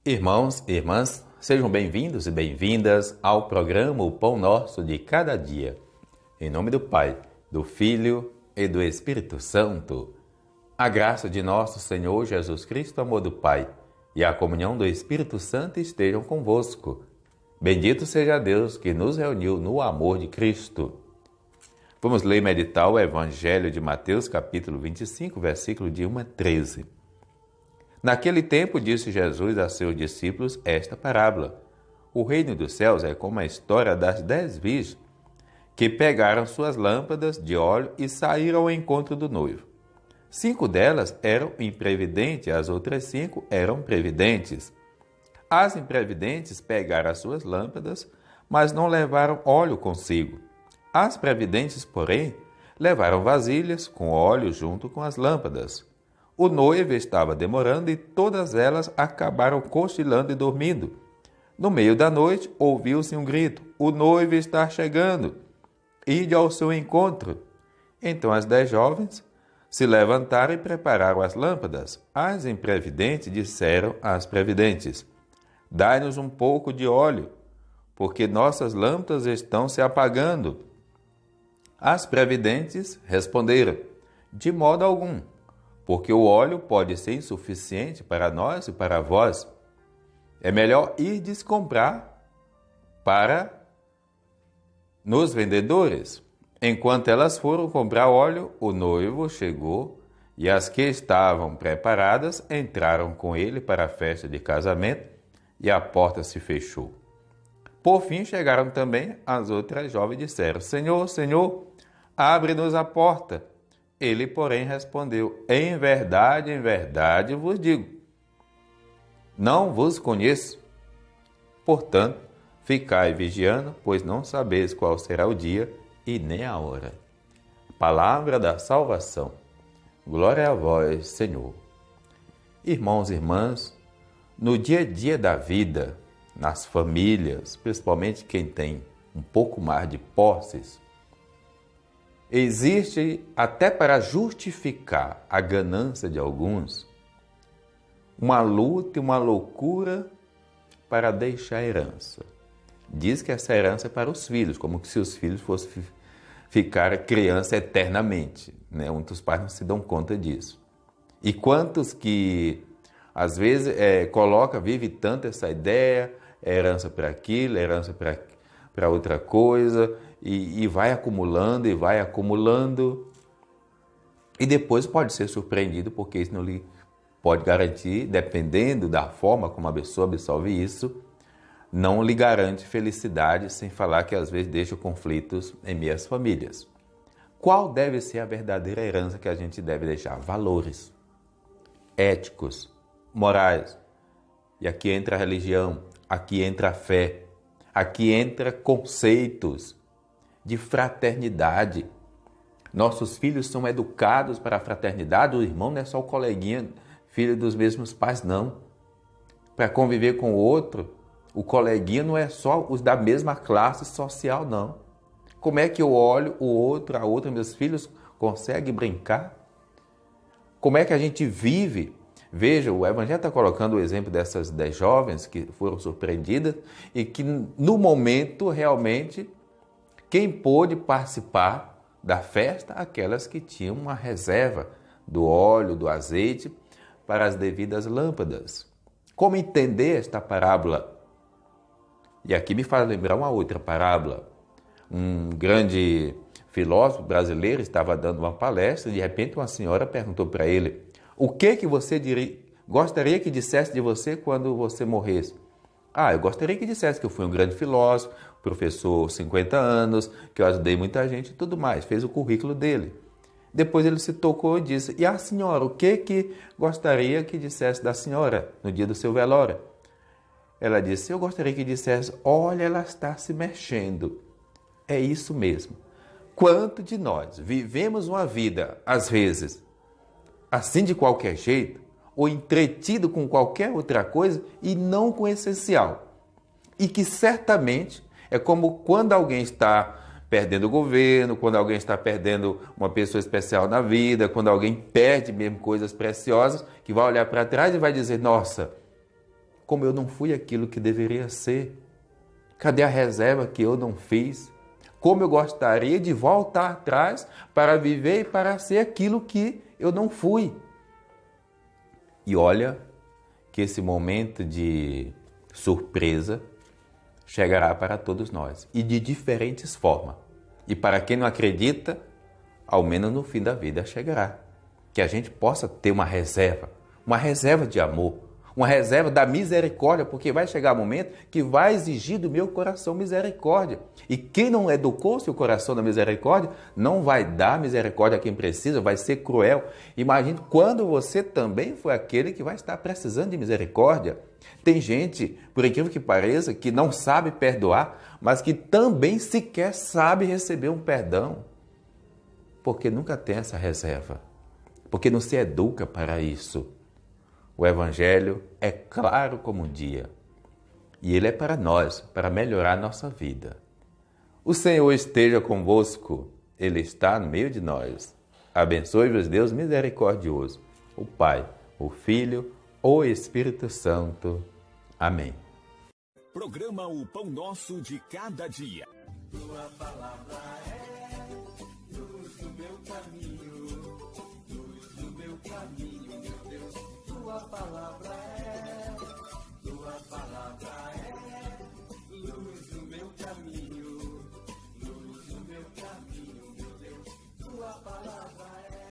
Irmãos e irmãs, sejam bem-vindos e bem-vindas ao programa O Pão Nosso de Cada Dia. Em nome do Pai, do Filho e do Espírito Santo. A graça de nosso Senhor Jesus Cristo, o amor do Pai e a comunhão do Espírito Santo estejam convosco. Bendito seja Deus que nos reuniu no amor de Cristo. Vamos ler e meditar o Evangelho de Mateus, capítulo 25, versículo de 1 a 13. Naquele tempo disse Jesus a seus discípulos esta parábola. O reino dos céus é como a história das 10 virgens que pegaram suas lâmpadas de óleo e saíram ao encontro do noivo. 5 delas eram imprevidentes, as outras 5 eram previdentes. As imprevidentes pegaram as suas lâmpadas, mas não levaram óleo consigo. As previdentes, porém, levaram vasilhas com óleo junto com as lâmpadas. O noivo estava demorando e todas elas acabaram cochilando e dormindo. No meio da noite, ouviu-se um grito: "O noivo está chegando! Ide ao seu encontro!" Então as 10 jovens se levantaram e prepararam as lâmpadas. As imprevidentes disseram às previdentes: "Dai-nos um pouco de óleo, porque nossas lâmpadas estão se apagando." As previdentes responderam: "De modo algum, porque o óleo pode ser insuficiente para nós e para vós. É melhor irdes comprar para nos vendedores." Enquanto elas foram comprar óleo, o noivo chegou e as que estavam preparadas entraram com ele para a festa de casamento e a porta se fechou. Por fim chegaram também as outras jovens e disseram: "Senhor, Senhor, abre-nos a porta." Ele, porém, respondeu: em verdade vos digo, não vos conheço. Portanto, ficai vigiando, pois não sabeis qual será o dia e nem a hora. Palavra da salvação. Glória a vós, Senhor. Irmãos e irmãs, no dia a dia da vida, nas famílias, principalmente quem tem um pouco mais de posses, existe, até para justificar a ganância de alguns, uma luta e uma loucura para deixar herança. Diz que essa herança é para os filhos, como se os filhos fossem ficar criança eternamente, né? Muitos pais não se dão conta disso. E quantos que, às vezes, vive tanto essa ideia, herança para aquilo, herança para outra coisa, e vai acumulando e vai acumulando, e depois pode ser surpreendido, porque isso não lhe pode garantir, dependendo da forma como a pessoa absorve isso, não lhe garante felicidade, sem falar que às vezes deixa conflitos em meio às famílias. Qual deve ser a verdadeira herança que a gente deve deixar? Valores éticos, morais. E aqui entra a religião, aqui entra a fé, aqui entra conceitos de fraternidade. Nossos filhos são educados para a fraternidade. O irmão não é só o coleguinha, filho dos mesmos pais, não. Para conviver com o outro, o coleguinha não é só os da mesma classe social, não. Como é que eu olho o outro, a outra, meus filhos conseguem brincar? Como é que a gente vive? Veja, o Evangelho está colocando o exemplo dessas 10 jovens que foram surpreendidas e que no momento realmente quem pôde participar da festa? Aquelas que tinham uma reserva do óleo, do azeite para as devidas lâmpadas. Como entender esta parábola? E aqui me faz lembrar uma outra parábola. Um grande filósofo brasileiro estava dando uma palestra e de repente uma senhora perguntou para ele: "O que você gostaria que dissesse de você quando você morresse?" "Eu gostaria que dissesse que eu fui um grande filósofo, professor 50 anos, que eu ajudei muita gente e tudo mais." Fez o currículo dele. Depois ele se tocou e disse: "E a senhora, o que gostaria que dissesse da senhora no dia do seu velório?" Ela disse: "Eu gostaria que dissesse: olha, ela está se mexendo." É isso mesmo. Quanto de nós vivemos uma vida, às vezes, assim de qualquer jeito, ou entretido com qualquer outra coisa e não com o essencial. E que certamente é como quando alguém está perdendo o governo, quando alguém está perdendo uma pessoa especial na vida, quando alguém perde mesmo coisas preciosas, que vai olhar para trás e vai dizer: nossa, como eu não fui aquilo que deveria ser? Cadê a reserva que eu não fiz? Como eu gostaria de voltar atrás para viver e para ser aquilo que eu não fui? E olha que esse momento de surpresa chegará para todos nós e de diferentes formas. E para quem não acredita, ao menos no fim da vida chegará. Que a gente possa ter uma reserva de amor, uma reserva da misericórdia, porque vai chegar um momento que vai exigir do meu coração misericórdia. E quem não educou seu coração na misericórdia, não vai dar misericórdia a quem precisa, vai ser cruel. Imagine quando você também foi aquele que vai estar precisando de misericórdia. Tem gente, por incrível que pareça, que não sabe perdoar, mas que também sequer sabe receber um perdão. Porque nunca tem essa reserva. Porque não se educa para isso. O Evangelho é claro como um dia. E ele é para nós, para melhorar a nossa vida. O Senhor esteja convosco. Ele está no meio de nós. Abençoe-vos, Deus misericordioso, o Pai, o Filho, o Espírito Santo. Amém. Programa O Pão Nosso de Cada Dia. Tua palavra é luz do meu caminho.